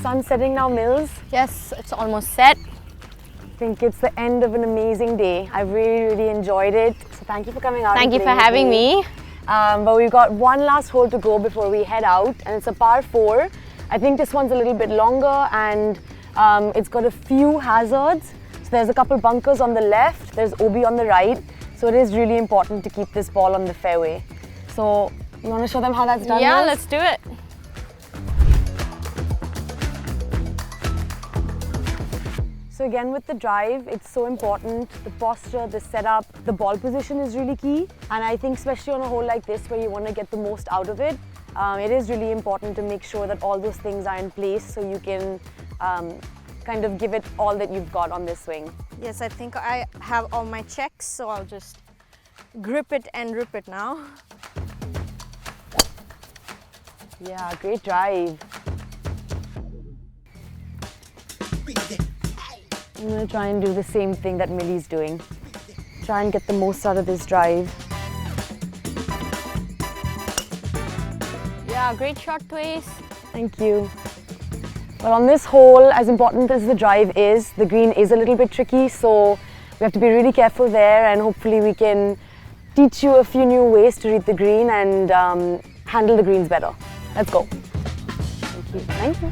sun setting now, Mills? Yes, it's almost set. I think it's the end of an amazing day. I really enjoyed it. So thank you for coming out. Thank you for having me. But we've got one last hole to go before we head out, and it's a par 4. I think this one's a little bit longer, and it's got a few hazards. So there's a couple bunkers on the left, there's OB on the right. So it is really important to keep this ball on the fairway. So you want to show them how that's done? Yeah, Mills? let's do it. So again, with the drive, it's so important. The posture, the setup, the ball position is really key. And I think especially on a hole like this where you want to get the most out of it, it is really important to make sure that all those things are in place so you can kind of give it all that you've got on this swing. Yes, I think I have all my checks, so I'll just grip it and rip it now. Yeah, great drive. I'm going to try and do the same thing that Millie's doing. Try and get the most out of this drive. Yeah, great shot, Tvesa. Thank you. Well, on this hole, as important as the drive is, the green is a little bit tricky, so we have to be really careful there, and hopefully we can teach you a few new ways to read the green and handle the greens better. Let's go. Thank you. Thank you.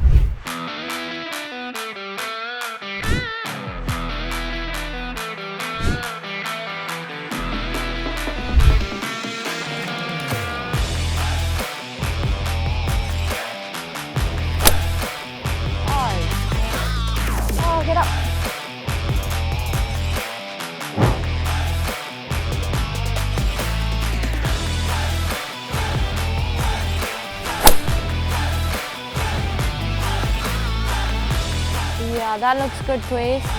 Oh, get up. Yeah, that looks good, Tvesa.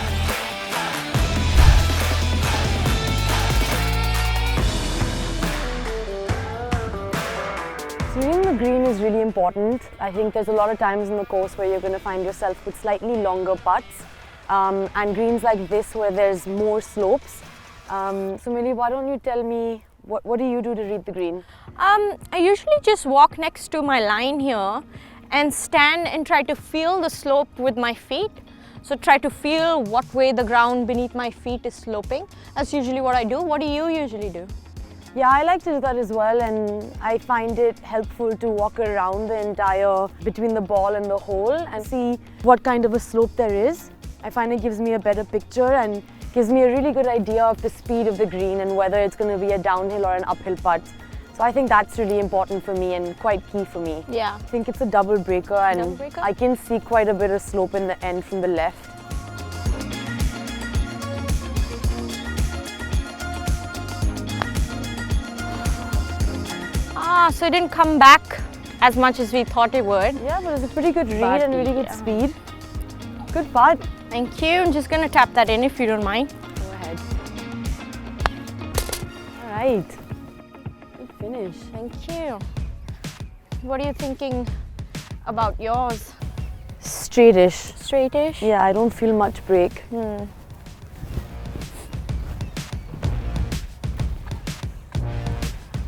So reading the green is really important. I think there's a lot of times in the course where you're going to find yourself with slightly longer putts and greens like this where there's more slopes. So Millie, why don't you tell me, what do you do to read the green? I usually just walk next to my line here and stand and try to feel the slope with my feet. So try to feel what way the ground beneath my feet is sloping. That's usually what I do. What do you usually do? Yeah, I like to do that as well, and I find it helpful to walk around the entire, between the ball and the hole and see what kind of a slope there is. I find it gives me a better picture and gives me a really good idea of the speed of the green and whether it's going to be a downhill or an uphill putt. So I think that's really important for me and quite key for me. Yeah. I think it's a double breaker, and Double breaker? I can see quite a bit of slope in the end from the left. So it didn't come back as much as we thought it would. Yeah, but it's a pretty good read But, and really good yeah. speed. Good putt. Thank you. I'm just going to tap that in if you don't mind. Go ahead. All right. Good finish. Thank you. What are you thinking about yours? Straightish. Straightish? Yeah, I don't feel much break.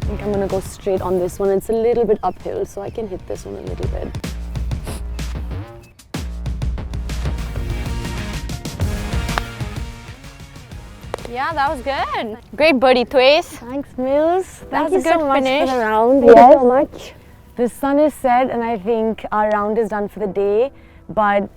I think I'm going to go straight on this one. It's a little bit uphill, so I can hit this one a little bit. Yeah, that was good. Great birdie, Tvesa. Thanks, Mills. Thank was you a good so much finish. for the round. Yes. Thank you so much. The sun is set, and I think our round is done for the day. But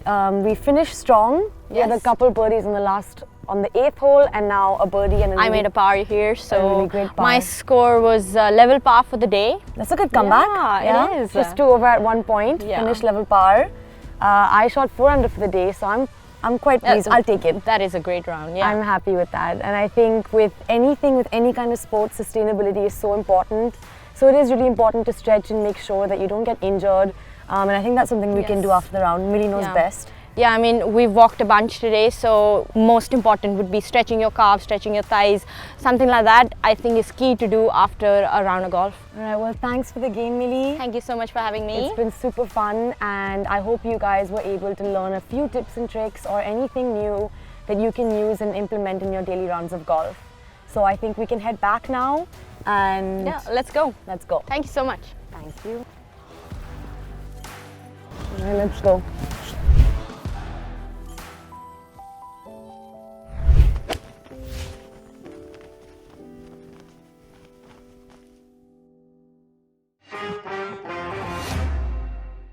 we finished strong. We had a Yes. couple birdies on the 8th hole, and now a birdie and I made a par here, so really great par. my score was level par for the day. That's a good comeback. Yeah, it is. Just 2 over at one point. Yeah. Finished level par. I shot 4 under for the day, so I'm quite pleased. I'll take it. That is a great round, yeah. I'm happy with that. And I think with anything, with any kind of sport, sustainability is so important. So it is really important to stretch and make sure that you don't get injured. And I think that's something we can do after the round. Millie knows Yeah. best. Yeah, I mean, we've walked a bunch today, so most important would be stretching your calves, stretching your thighs, something like that. I think is key to do after a round of golf. All right, well, thanks for the game, Millie. Thank you so much for having me. It's been super fun, and I hope you guys were able to learn a few tips and tricks or anything new that you can use and implement in your daily rounds of golf. So I think we can head back now, and Yeah, let's go. let's go. Thank you so much. Thank you. All right, let's go.